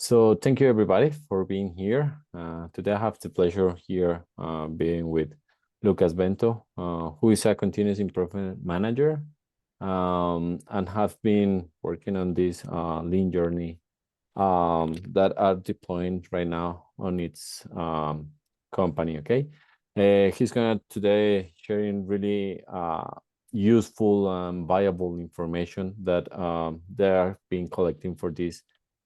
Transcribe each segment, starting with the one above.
So thank you everybody for being here. Today I have the pleasure here being with Lucas Bento, who is a continuous improvement manager and have been working on this lean journey that are deploying right now on its company. Okay, he's gonna today sharing really useful and viable information that they are being collecting for this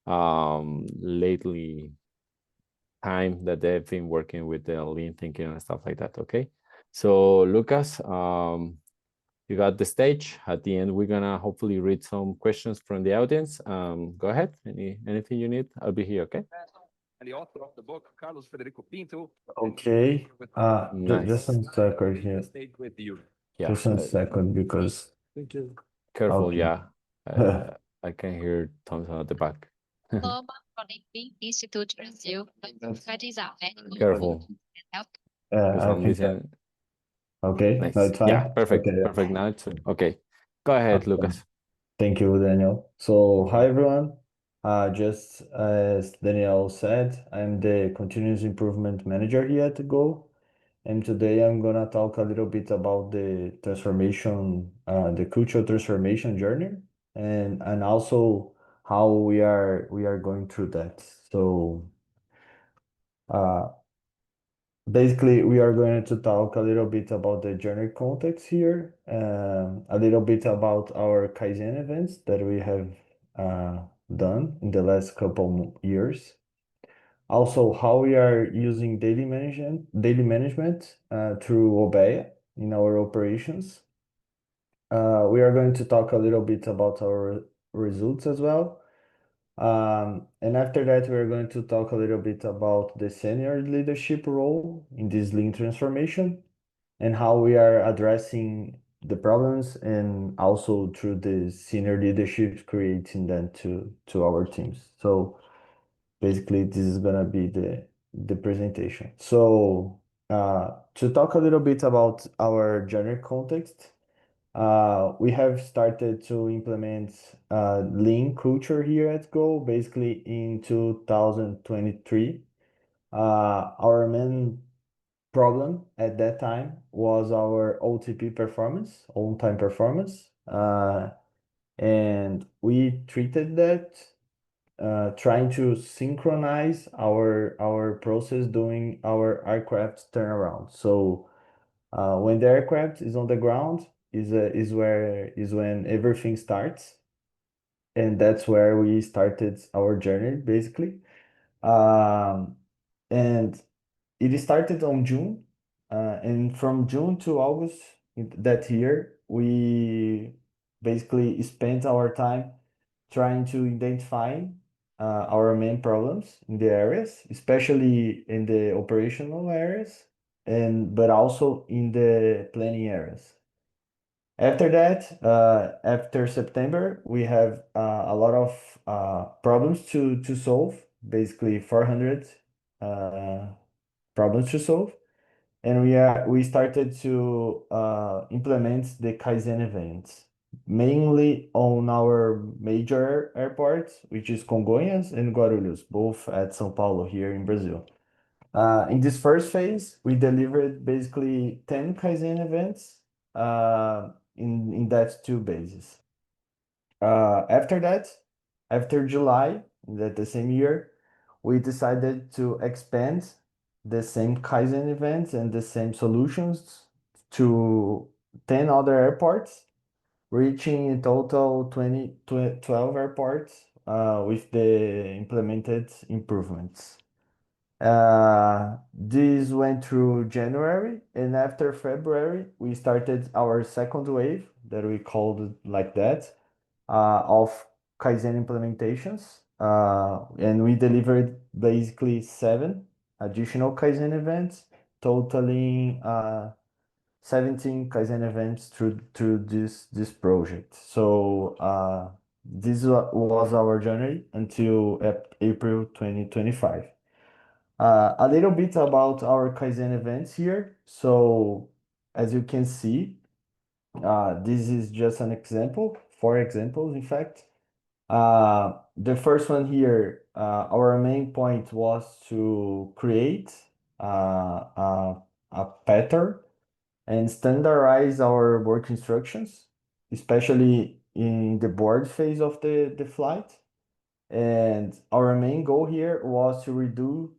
lately time that they've been working with the lean thinking and stuff like that. Okay, so Lucas, you got the stage. At the end, we're gonna hopefully read some questions from the audience. Go ahead. Anything you need, I'll be here. Okay. And the author of the book, Carlos Federico Pinto. Okay. Nice. Just a second here. Stayed with you. Yeah. Just a second because. Thank you. Careful. Okay. Yeah. I can hear Thompson at the back. Global Olympic Institute Brazil, Careful. For I some think that. reason. Okay. No, Nice. it's fine. Yeah. Perfect. Okay. Perfect. Now it's okay. Go ahead, Okay. Lucas. Thank you, Daniel. So, hi everyone. Just as Daniel said, I'm the continuous improvement manager here at GOL. And today I'm gonna talk a little bit about the transformation, the cultural transformation journey, and also how we are going through that. So uh, basically we are going to talk a little bit about the journey context here, a little bit about our Kaizen events that we have done in the last couple years. Also, how we are using daily management through Obeya in our operations. We are going to talk a little bit about our results as well. And after that, we're going to talk a little bit about the senior leadership role in this lean transformation and how we are addressing the problems and also through the senior leadership creating them to our teams. So basically this is gonna be the presentation. So to talk a little bit about our general context, we have started to implement lean culture here at GOL basically in 2023. Our main problem at that time was our OTP performance, on-time performance, and we treated that trying to synchronize our process doing our aircraft turnaround. So when the aircraft is on the ground is when everything starts, and that's where we started our journey basically. Um, and it started on June, and from June to August that year, we basically spent our time trying to identify our main problems in the areas, especially in the operational areas, and but also in the planning areas. After that, after September, we have a lot of problems to solve, basically 400 uh, problems to solve. And we started to implement the Kaizen events, mainly on our major airports, which is Congonhas and Guarulhos, both at São Paulo here in Brazil. In this first phase, we delivered basically 10 Kaizen events in that two bases. After that, after July, that the same year, we decided to expand the same Kaizen events and the same solutions to 10 other airports, reaching in total 12 airports with the implemented improvements. This went through January, and after February, we started our second wave that we called it like that of Kaizen implementations. And we delivered basically 7 additional Kaizen events, totaling 17 Kaizen events through this project. So this was our journey until April 2025. A little bit about our Kaizen events here. So as you can see, this is just an example, 4 examples, in fact. the first one here, our main point was to create a pattern and standardize our work instructions, especially in the board phase of the flight. And our main goal here was to reduce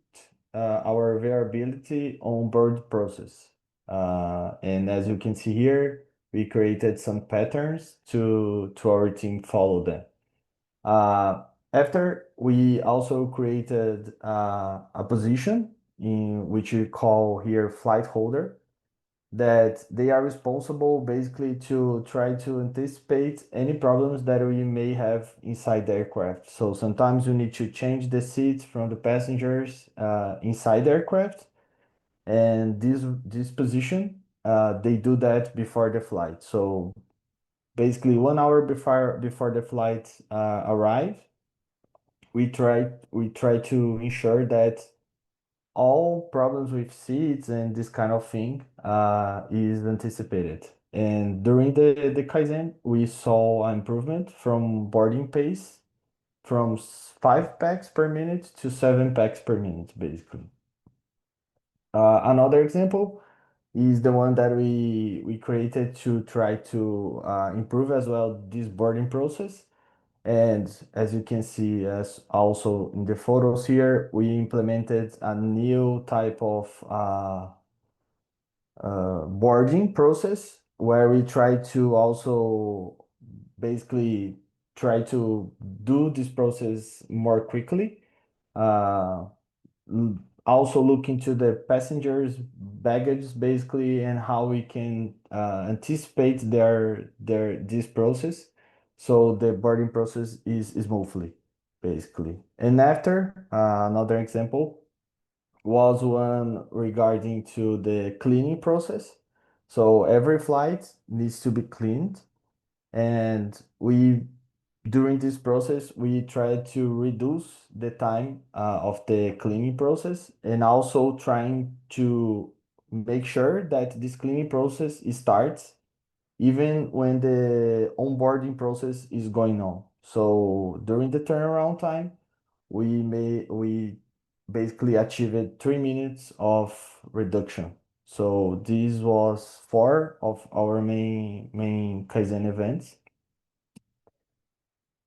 our variability on board process. And as you can see here, we created some patterns to our team follow them. After we also created a position in which we call here flight holder, that they are responsible basically to try to anticipate any problems that we may have inside the aircraft. So sometimes we need to change the seats from the passengers inside the aircraft, and this position they do that before the flight. So basically 1 hour before the flight arrive, we try to ensure that all problems with seats and this kind of thing is anticipated. And during the Kaizen, we saw an improvement from boarding pace from 5 packs per minute to 7 packs per minute, basically. Another example is the one that we created to try to improve as well this boarding process. And as you can see, as also in the photos here, we implemented a new type of boarding process where we try to also basically try to do this process more quickly. Uh, Also look into the passengers' baggage basically and how we can anticipate this process so the boarding process is smoothly basically. And after another example was one regarding to the cleaning process. So every flight needs to be cleaned, and we during this process we try to reduce the time of the cleaning process, and also trying to make sure that this cleaning process starts even when the onboarding process is going on. So during the turnaround time, we basically achieved 3 minutes of reduction. So this was 4 of our main Kaizen events.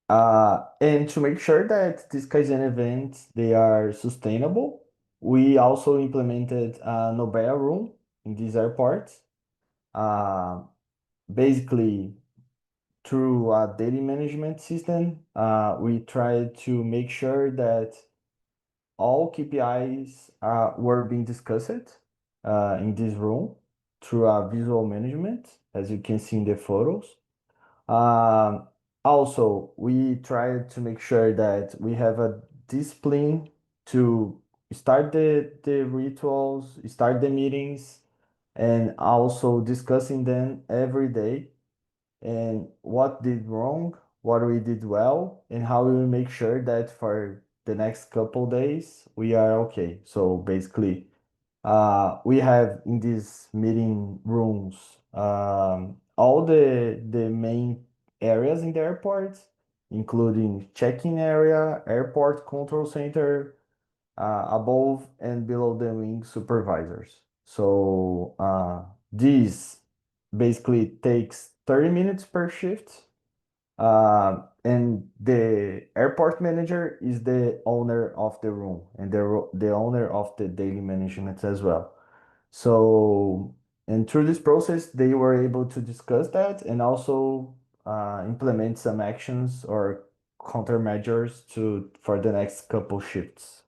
And to make sure that these Kaizen events they are sustainable, we also implemented an Obeya room in these airports. Uh, Basically, through a daily management system, we try to make sure that all KPIs were being discussed in this room through a visual management, as you can see in the photos. Um, Also, we try to make sure that we have a discipline to start the rituals, start the meetings, and also discussing them every day and what did wrong, what we did well, and how we will make sure that for the next couple days we are okay. So basically, we have in these meeting rooms all the main areas in the airport, including check-in area, airport control center, above and below the wing supervisors. So this basically takes 30 minutes per shift. And the airport manager is the owner of the room and the owner of the daily management as well. So, and through this process, they were able to discuss that and also implement some actions or countermeasures for the next couple shifts.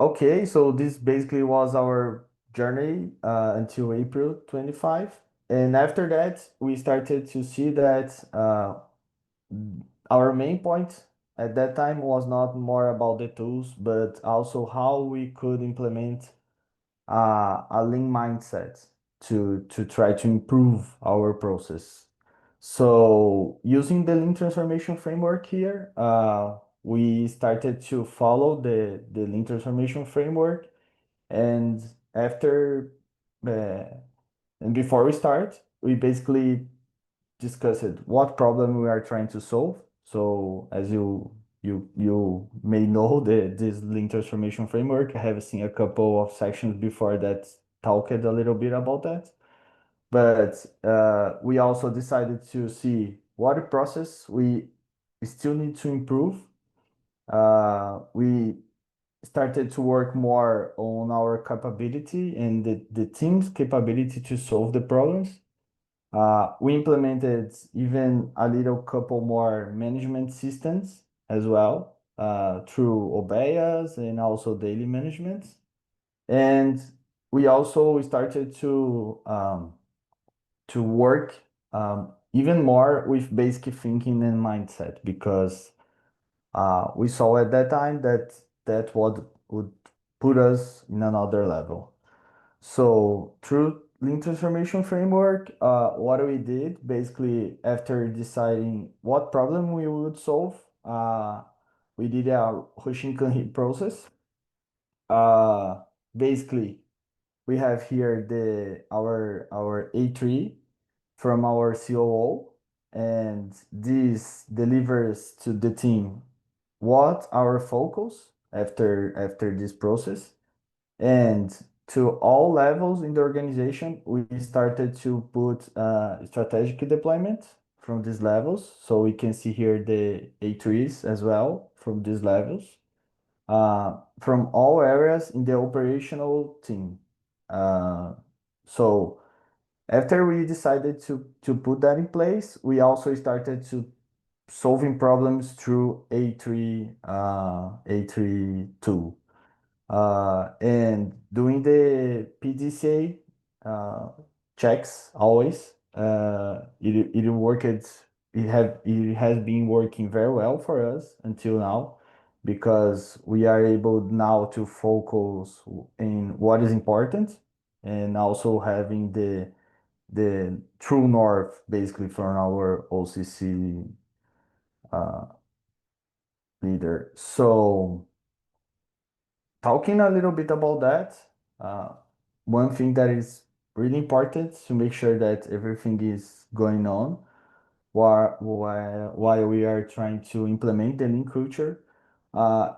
Okay, so this basically was our journey until April 25. And after that, we started to see that our main point at that time was not more about the tools, but also how we could implement a lean mindset to try to improve our process. So using the lean transformation framework here, we started to follow the lean transformation framework. And after and before we start, we basically discussed what problem we are trying to solve. So as you may know, this lean transformation framework, I have seen a couple of sections before that talked a little bit about that. But we also decided to see what process we still need to improve. We started to work more on our capability and the team's capability to solve the problems. We implemented even a little couple more management systems as well, through Obeyas and also daily management. And we also started to work even more with basic thinking and mindset, because we saw at that time that would put us in another level. So through Lean Transformation Framework, what we did basically after deciding what problem we would solve, we did a Hoshinkan process. Basically, we have here our A3 from our COO, and this delivers to the team what our focus after this process. And to all levels in the organization, we started to put strategic deployment from these levels. So we can see here the A3s as well from these levels, from all areas in the operational team. So after we decided to put that in place, we also started to solving problems through A3 tool, and doing the PDCA checks always. It worked. It has been working very well for us until now, because we are able now to focus in what is important, and also having the true north basically from our OCC leader. So talking a little bit about that, one thing that is really important to make sure that everything is going on while we are trying to implement the lean culture,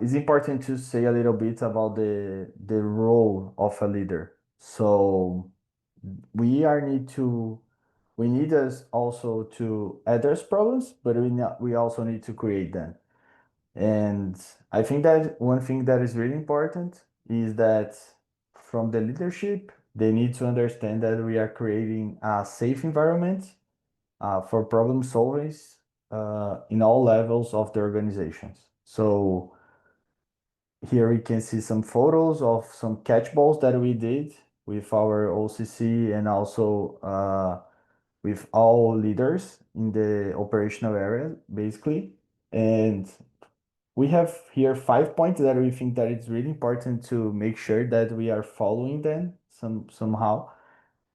it's important to say a little bit about the role of a leader. So we need us also to address problems, but we also need to create them. And I think that one thing that is really important is that from the leadership, they need to understand that we are creating a safe environment for problem solving in all levels of the organizations. So here we can see some photos of some catchballs that we did with our OCC, and also with all leaders in the operational area, basically. And we have here 5 points that we think that it's really important to make sure that we are following them somehow.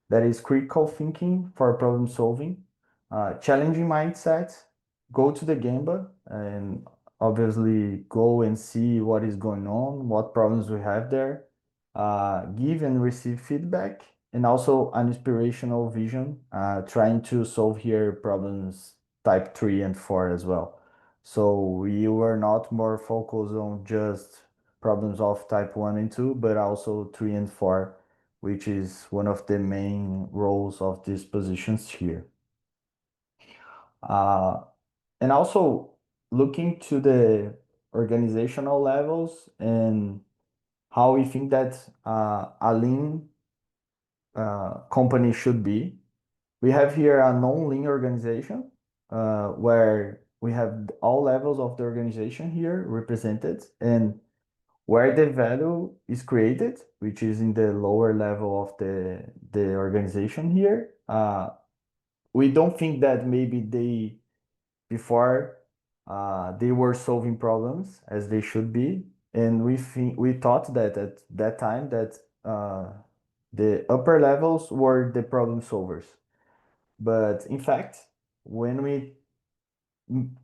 That is critical thinking for problem solving, challenging mindset, go to the Gemba and obviously go and see what is going on, what problems we have there, give and receive feedback, and also an inspirational vision, trying to solve here problems type 3 and 4 as well. So we were not more focused on just problems of type 1 and 2, but also 3 and 4, which is one of the main roles of these positions here. And also looking to the organizational levels and how we think that a lean company should be. We have here a non-lean organization, where we have all levels of the organization here represented, and where the value is created, which is in the lower level of the organization here. We don't think that maybe before they were solving problems as they should be, and we thought that at that time that the upper levels were the problem solvers. But in fact, when we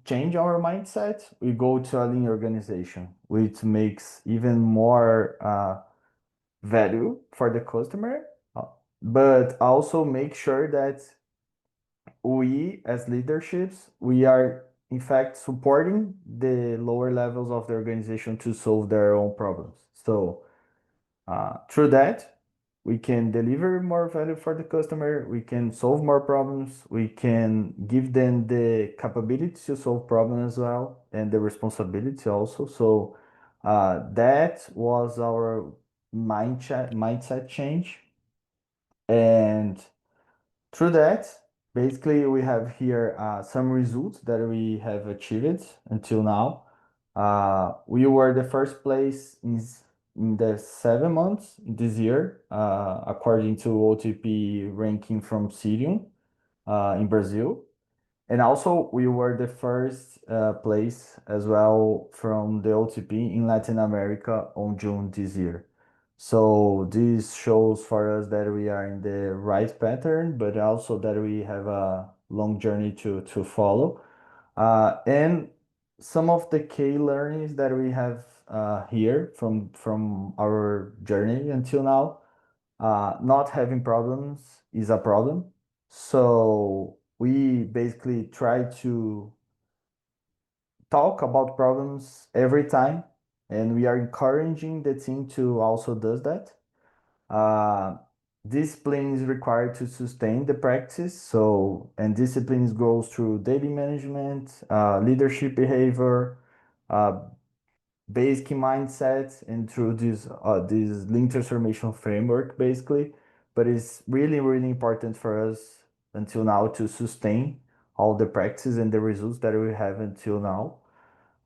change our mindset, we go to a lean organization, which makes even more value for the customer, but also make sure that we as leaderships, we are in fact supporting the lower levels of the organization to solve their own problems. So through that, we can deliver more value for the customer, we can solve more problems, we can give them the capability to solve problems as well, and the responsibility also. So that was our mindset change. And through that, basically, we have here some results that we have achieved until now. We were the first place in the 7 months this year, according to OTP ranking from Cirium in Brazil. And also, we were the first place as well from the OTP in Latin America on June this year. So this shows for us that we are in the right pattern, but also that we have a long journey to follow. And some of the key learnings that we have here from our journey until now, not having problems is a problem. So we basically try to talk about problems every time, and we are encouraging the team to also does that. Uh, Discipline is required to sustain the practice. So, and discipline goes through daily management, leadership behavior, uh, basic mindset, and through this lean transformation framework basically. But it's really really important for us until now to sustain all the practice and the results that we have until now.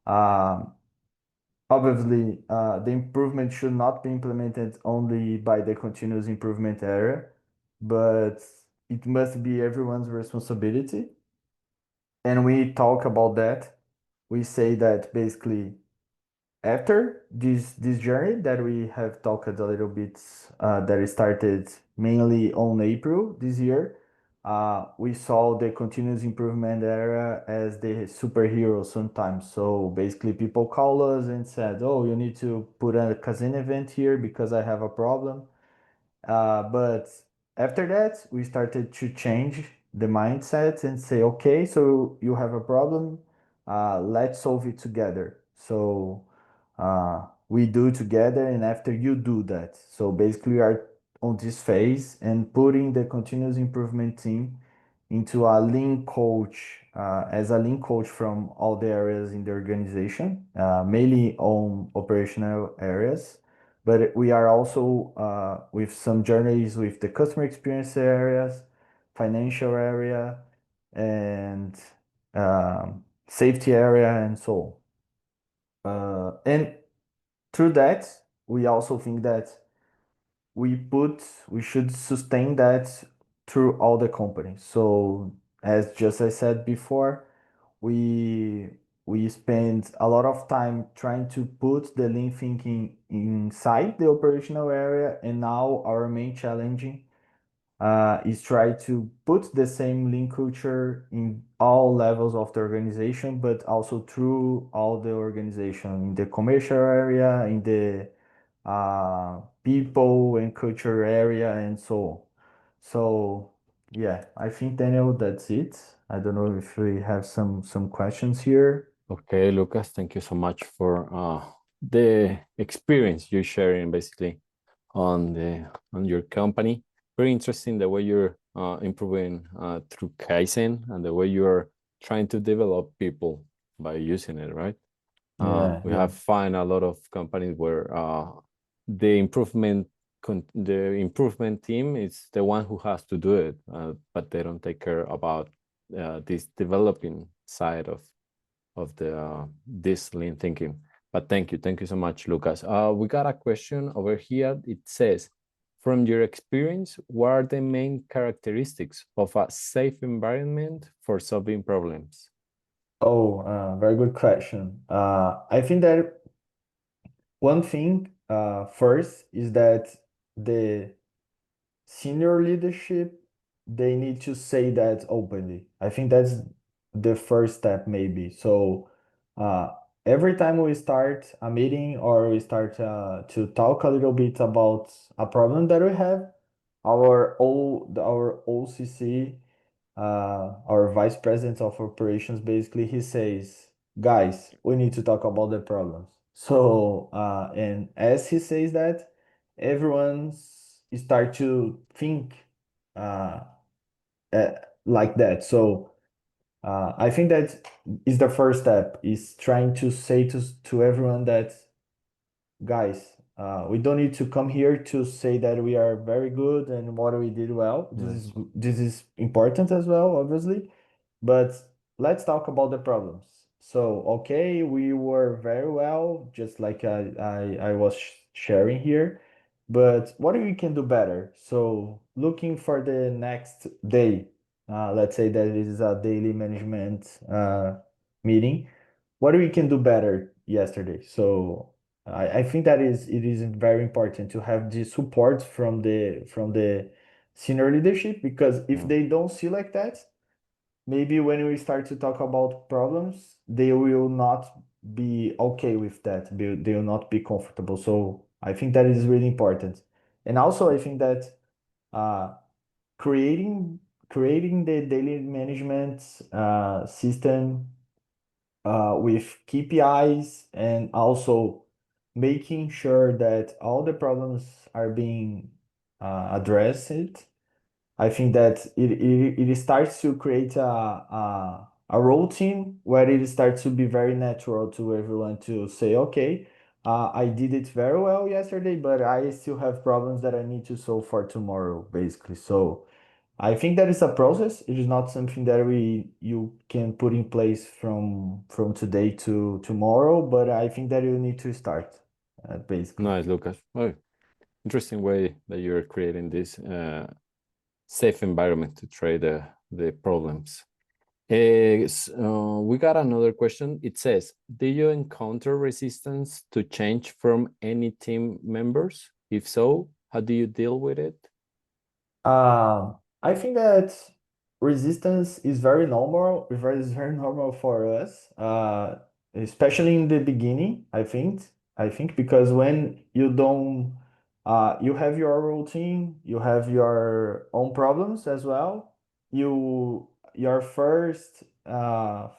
um, Obviously, the improvement should not be implemented only by the continuous improvement area, but it must be everyone's responsibility. And we talk about that. We say that basically after this journey that we have talked a little bit, that it started mainly on April this year, we saw the continuous improvement area as the superhero sometimes. So basically people call us and said, oh, you need to put a Kaizen event here because I have a problem. But after that, we started to change the mindset and say, okay, so you have a problem, let's solve it together. So we do together, and after you do that. So basically, we are on this phase and putting the continuous improvement team into a lean coach, as a lean coach from all the areas in the organization, mainly on operational areas. But we are also with some journeys with the customer experience areas, financial area, and safety area, and so on. And through that, we also think that we should sustain that through all the companies. So as just I said before, we we spend a lot of time trying to put the lean thinking inside the operational area, and now our main challenge is try to put the same lean culture in all levels of the organization, but also through all the organization in the commercial area, in the people and culture area, and so on. So yeah, I think Daniel, that's it. I don't know if we have some questions here. Okay, Lucas, thank you so much for the experience you're sharing basically on your company. Very interesting the way you're improving through Kaizen and the way you're trying to develop people by using it, right? We have find a lot of companies where the improvement team is the one who has to do it, but they don't take care about this developing side of this lean thinking. But thank you so much, Lucas. We got a question over here. It says, from your experience, what are the main characteristics of a safe environment for solving problems? Oh, very good question. I think that one thing first is that the senior leadership, they need to say that openly. I think that's the first step maybe. So uh, every time we start a meeting or we start to talk a little bit about a problem that we have, our OCC our vice president of operations, basically, he says, guys, we need to talk about the problems. So, and as he says that, everyone start to think uh, uh, like that. So, I think that is the first step, is trying to say to everyone that, guys, we don't need to come here to say that we are very good and what we did well. Nice. This is important as well, obviously, but let's talk about the problems. So, okay, we were very well, just like I was sharing here, but what we can do better? So, looking for the next day, let's say that it is a daily management meeting. What we can do better yesterday? So I think that it is very important to have the support from the senior leadership, because if Yeah. they don't see like that, maybe when we start to talk about problems, they will not be okay with that. They will not be comfortable. So I think that is really important. And also I think that uh, creating creating the daily management system with KPIs, and also making sure that all the problems are being addressed. I think that it starts to create a routine where it starts to be very natural to everyone to say, okay, I did it very well yesterday, but I still have problems that I need to solve for tomorrow, basically. So I think that is a process. It is not something that we you can put in place from today to tomorrow, but I think that you need to start, basically. Nice, Lucas. Oh, interesting way that you're creating this safe environment to try the problems. We got another question. It says, do you encounter resistance to change from any team members? If so, how do you deal with it? I think that resistance is very normal. Is very normal for us, especially in the beginning. I think because when you don't, you have your routine, you have your own problems as well. Your first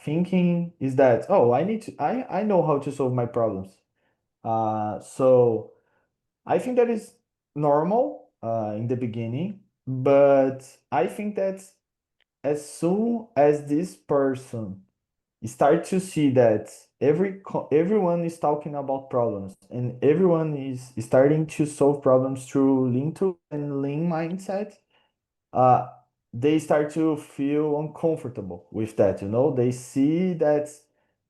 thinking is that, oh, I know how to solve my problems. So. I think that is normal in the beginning, but I think that as soon as this person start to see that everyone is talking about problems and everyone is starting to solve problems through lean to and lean mindset, uh, they start to feel uncomfortable with that. You know, they see that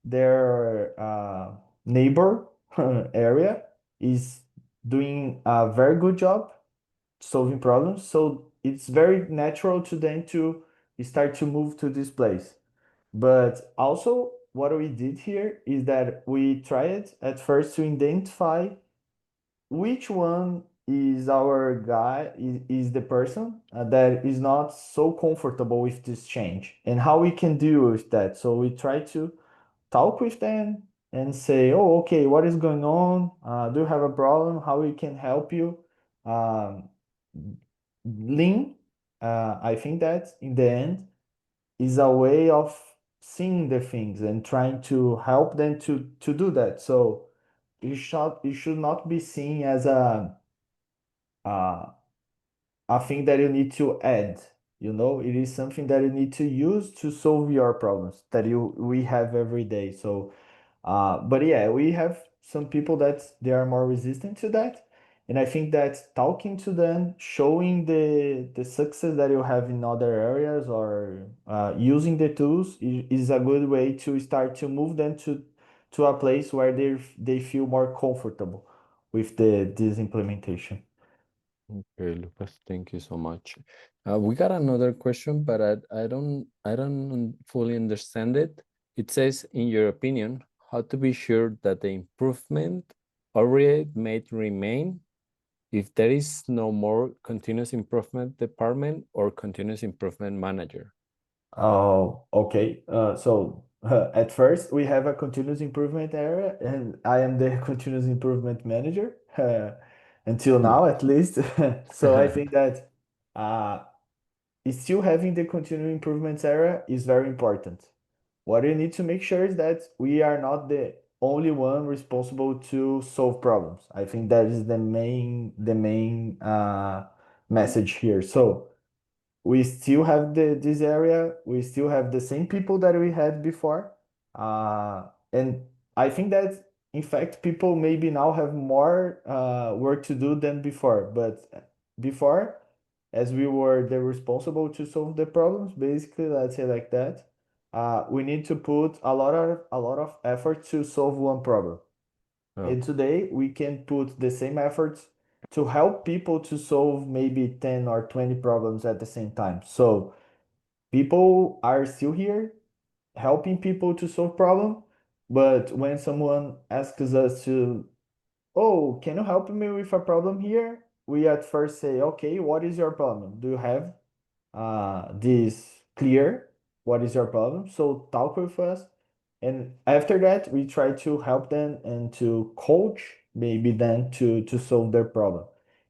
their neighbor area is doing a very good job solving problems. So it's very natural to them to start to move to this place. But also, what we did here is that we tried at first to identify which one is our guy is the person that is not so comfortable with this change, and how we can deal with that. So we try to talk with them and say, oh, okay, what is going on? Do you have a problem? How we can help you? um, Lean, I think that in the end is a way of seeing the things and trying to help them to do that. So it should not be seen as uh, a thing that you need to add. You know, it is something that you need to use to solve your problems that we have every day. So, but yeah, we have some people that they are more resistant to that. And I think that talking to them, showing the success that you have in other areas, or using the tools is a good way to start to move them to a place where they feel more comfortable with this implementation. Okay, Lucas, thank you so much. We got another question, but I don't fully understand it. It says, in your opinion, how to be sure that the improvement already made remain if there is no more continuous improvement department or continuous improvement manager? Oh, okay. So at first we have a continuous improvement area, and I am the continuous improvement manager until now, at least. So I think that uh, still having the continuous improvements area is very important. What you need to make sure is that we are not the only one responsible to solve problems. I think that is the main message here. So we still have this area, we still have the same people that we had before. And I think that in fact people maybe now have more work to do than before. But before, as we were the responsible to solve the problems, basically, let's say like that, we need to put a lot of effort to solve one problem. Oh, And today we can put the same efforts to help people to solve maybe 10 or 20 problems at the same time. So people are still here helping people to solve problem, but when someone asks us to, oh, can you help me with a problem here? We at first say, okay, what is your problem? Do you have this clear? What is your problem? So talk with us. And after that, we try to help them and to coach maybe them to solve their problem.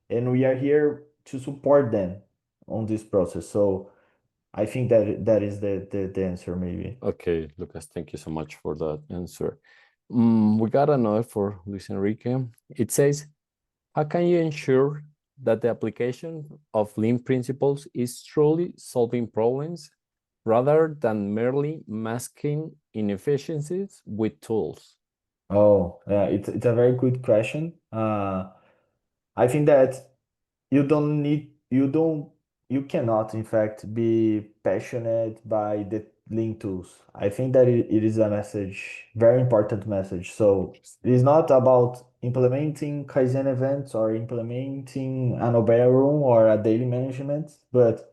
And we are here to support them on this process. So I think that is the answer maybe. okay, Lucas, thank you so much for that answer. We got another for Luis Enrique. It says, how can you ensure that the application of Lean principles is truly solving problems rather than merely masking inefficiencies with tools? Oh, yeah, it's a very good question. I think that you don't need you don't you cannot in fact be passionate by the link tools. I think that it is a message, very important message. So it is not about implementing Kaizen events or implementing an Obeya room or a daily management, but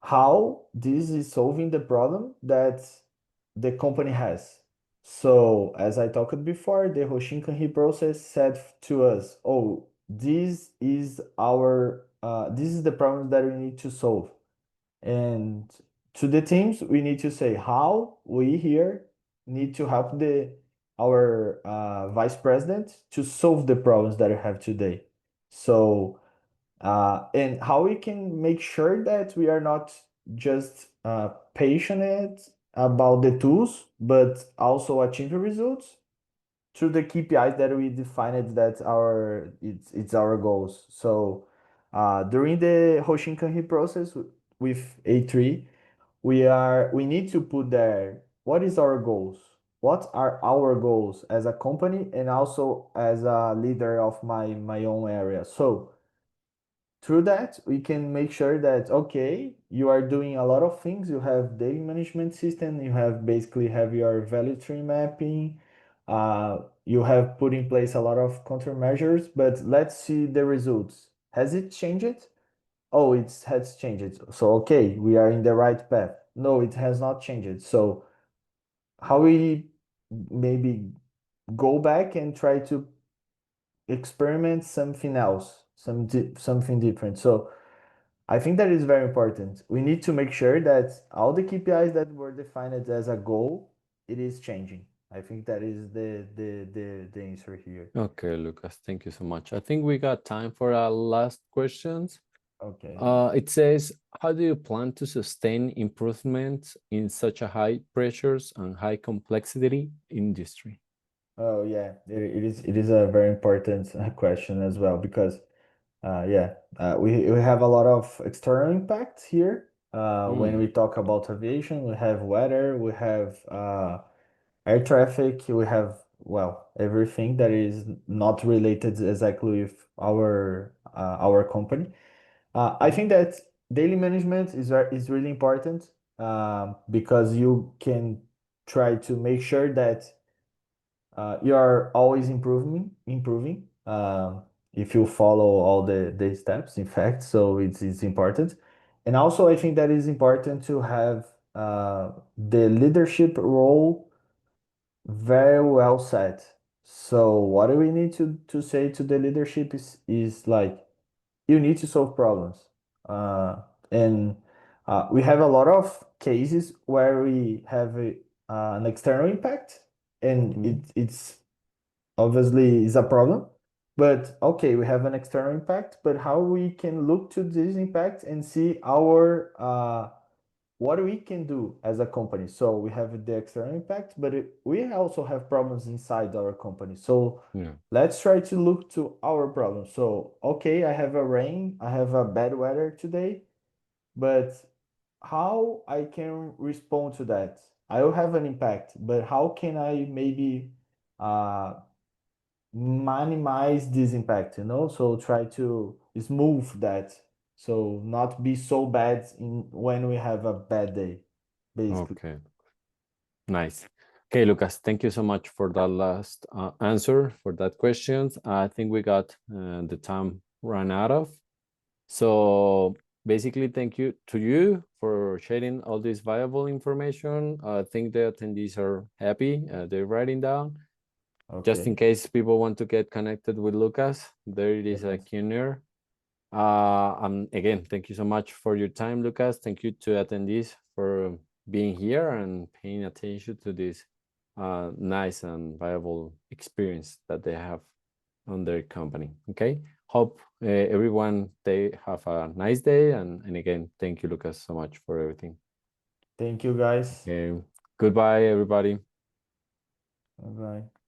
how this is solving the problem that the company has. So, as I talked before, the Hoshinkanri process said to us, "Oh, this is the problem that we need to solve." And to the teams, we need to say how we here need to help the our vice president to solve the problems that we have today. So and how we can make sure that we are not just passionate about the tools, but also achieve results through the KPIs that we defined that it's our goals. So during the Hoshinkanri process with A3, we need to put there what is our goals, what are our goals as a company and also as a leader of my own area. So through that we can make sure that okay, you are doing a lot of things, you have daily management system, you have basically have your value tree mapping, you have put in place a lot of countermeasures, but let's see the results. Has it changed? Oh, it has changed, so okay, we are in the right path. No, it has not changed. So how we maybe go back and try to experiment something else, something different. So I think that is very important. We need to make sure that all the KPIs that were defined as a goal, it is changing. I think that is the answer here. Okay, Lucas, thank you so much. I think we got time for our last questions. Okay. It says, how do you plan to sustain improvements in such a high pressures and high complexity industry? Oh yeah, it is a very important question as well because we have a lot of external impacts here. When we talk about aviation, we have weather, we have air traffic, we have, well, everything that is not related exactly with our company. I think that daily management is really important because you can try to make sure that you are always improving if you follow all the steps, in fact. So it's important. And also, I think that is important to have the leadership role very well set. So what do we need to say to the leadership is like, you need to solve problems. Uh, and we have a lot of cases where we have an external impact and it's obviously is a problem. But okay, we have an external impact, but how we can look to this impact and see our what we can do as a company. So we have the external impact, but we also have problems inside our company. So Yeah. let's try to look to our problem. So okay, I have a bad weather today, but how I can respond to that? I will have an impact, but how can I maybe uh minimize this impact, so try to smooth that, so not be so bad in when we have a bad day, basically. Okay. Nice. Okay, Lucas, thank you so much for that last answer for that questions. I think we got the time run out of. So basically, thank you to you for sharing all this valuable information. I think the attendees are happy. They're writing down. Just in Okay. case people want to get connected with Lucas, there it is a Yes. questionnaire. And again, thank you so much for your time, Lucas. Thank you to attendees for being here and paying attention to this nice and viable experience that they have on their company. Okay. Hope everyone they have a nice day. And again, thank you, Lucas, so much for everything. Thank you, guys. Okay. Goodbye, everybody. Bye bye.